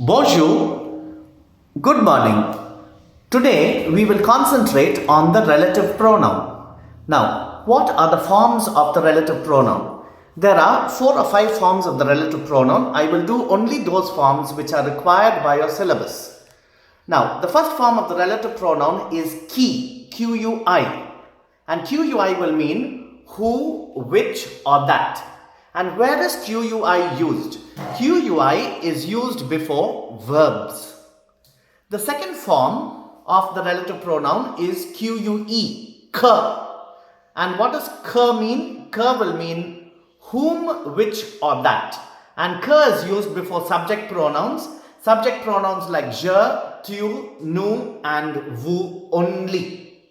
Bonjour, good morning. Today we will concentrate on the relative pronoun. Now, what are the forms of the relative pronoun? There are 4 or 5 forms of the relative pronoun. I will do only those forms which are required by your syllabus. Now, the first form of the relative pronoun is qui, Q-U-I. And Q-U-I will mean who, which or that. And where is QUI used? QUI is used before verbs. The second form of the relative pronoun is QUE, k. And what does k mean? K will mean whom, which or that. And k is used before subject pronouns. Subject pronouns like je, tu, nous and vous only.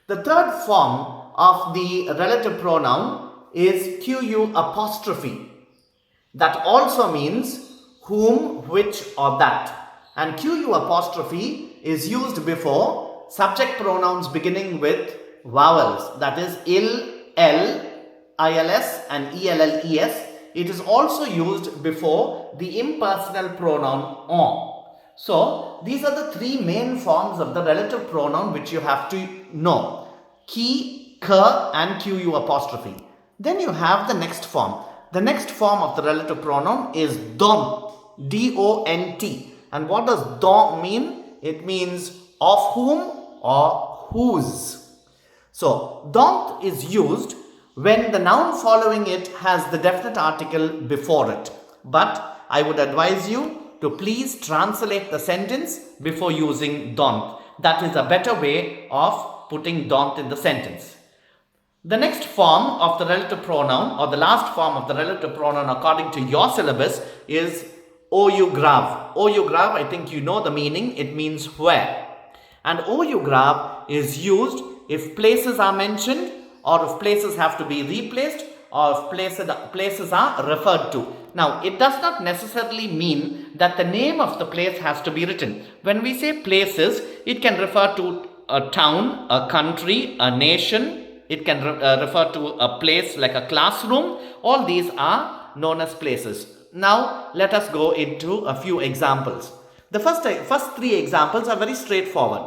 The third form of the relative pronoun is QU apostrophe. That also means whom, which or that. And QU apostrophe is used before subject pronouns beginning with vowels. That is il, l, ils and elles. It is also used before the impersonal pronoun on. So, these are the 3 main forms of the relative pronoun which you have to know. Ki, k and QU apostrophe. Then you have the next form. The next form of the relative pronoun is dont, D-O-N-T. And what does dont mean? It means of whom or whose. So, dont is used when the noun following it has the definite article before it. But I would advise you to please translate the sentence before using dont. That is a better way of putting dont in the sentence. The next form of the relative pronoun, or the last form of the relative pronoun according to your syllabus, is ou grave. Ou grave, I think you know the meaning. It means where. And ou grave is used if places are mentioned, or if places have to be replaced, or if places are referred to. Now, it does not necessarily mean that the name of the place has to be written. When we say places, it can refer to a town, a country, a nation. It can refer to a place like a classroom. All these are known as places. Now, let us go into a few examples. The first 3 examples are very straightforward.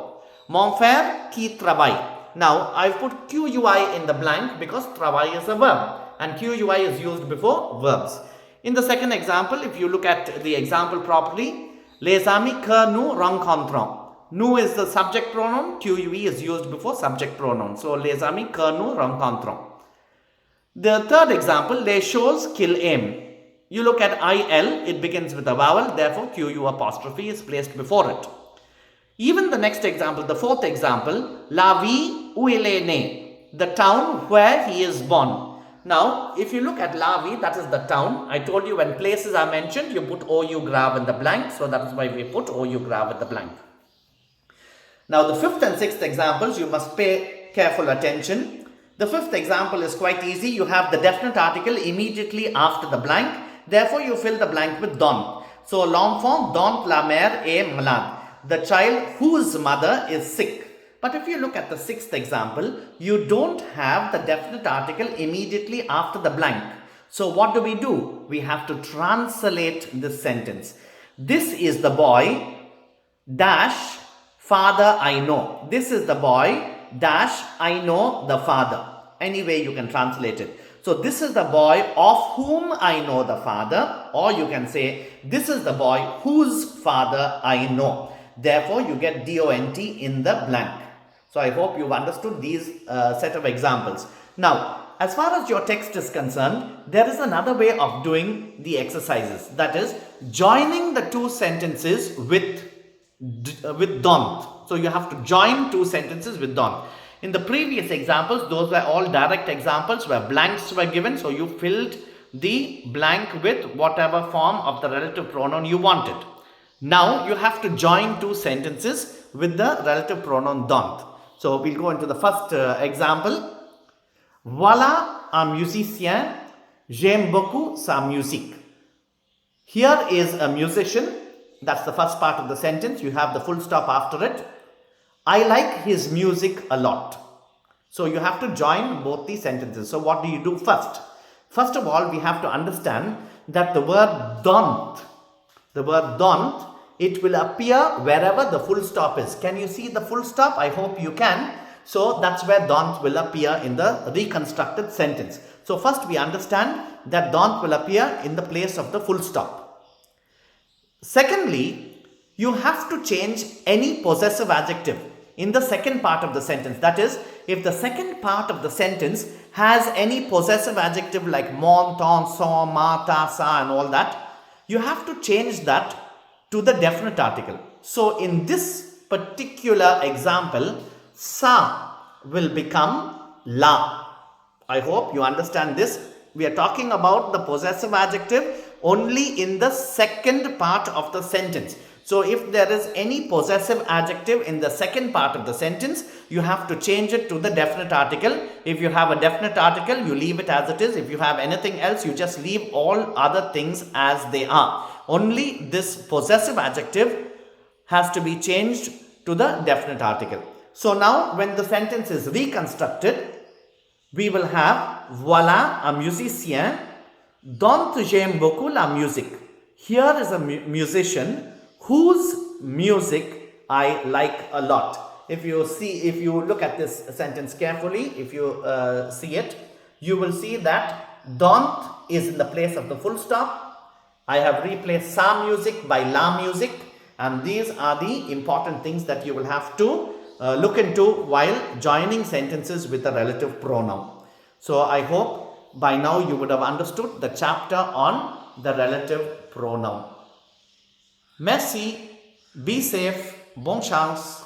Mon frère qui travaille. Now, I've put QUI in the blank because travail is a verb. And QUI is used before verbs. In the second example, if you look at the example properly, les amis que nous rencontrons. Nous is the subject pronoun, QUE is used before subject pronoun. So, les amis que nous rencontrons. The third example, les choses qu'il aime. You look at IL, it begins with a vowel, therefore QU apostrophe is placed before it. Even the next example, the fourth example, la ville où il est né. The town where he is born. Now, if you look at la ville, that is the town. I told you when places are mentioned, you put OU grave in the blank. So, that is why we put OU grave in the blank. Now, the 5th and 6th examples, you must pay careful attention. The 5th example is quite easy. You have the definite article immediately after the blank. Therefore, you fill the blank with dont. So, l'enfant dont la mère est malade. The child whose mother is sick. But if you look at the 6th example, you don't have the definite article immediately after the blank. So, what do? We have to translate this sentence. This is the boy, dash, father I know. This is the boy, dash, I know the father. Any way you can translate it. So, this is the boy of whom I know the father. Or you can say, this is the boy whose father I know. Therefore, you get DONT in the blank. So, I hope you've understood these set of examples. Now, as far as your text is concerned, there is another way of doing the exercises. That is, joining the 2 sentences with dont. So, you have to join 2 sentences with dont. In the previous examples, those were all direct examples where blanks were given. So, you filled the blank with whatever form of the relative pronoun you wanted. Now, you have to join 2 sentences with the relative pronoun dont. So, we'll go into the first example. Voilà un musicien, j'aime beaucoup sa musique. Here is a musician. That's the first part of the sentence. You have the full stop after it. I like his music a lot. So, you have to join both these sentences. So, what do you do first? First of all, we have to understand that the word dont the word don't, it will appear wherever the full stop is. Can you see the full stop? I hope you can. So that's where don't will appear in the reconstructed sentence. So first we understand that don't will appear in the place of the full stop. Secondly, you have to change any possessive adjective in the second part of the sentence. That is, if the second part of the sentence has any possessive adjective like mon, ton, son, ma, ta, sa and all that, you have to change that to the definite article. So in this particular example, sa will become la. I hope you understand this. We are talking about the possessive adjective only in the second part of the sentence. So if there is any possessive adjective in the second part of the sentence, you have to change it to the definite article. If you have a definite article, you leave it as it is. If you have anything else, you just leave all other things as they are. Only this possessive adjective has to be changed to the definite article. So now when the sentence is reconstructed, we will have voilà un musicien dont j'aime beaucoup la musique. Here is a musician whose music I like a lot. If you look at this sentence carefully, if you see it, you will see that don't is in the place of the full stop. I have replaced sa music by la music, and these are the important things that you will have to look into while joining sentences with a relative pronoun. So I hope by now you would have understood the chapter on the relative pronoun. Merci, be safe, bonne chance.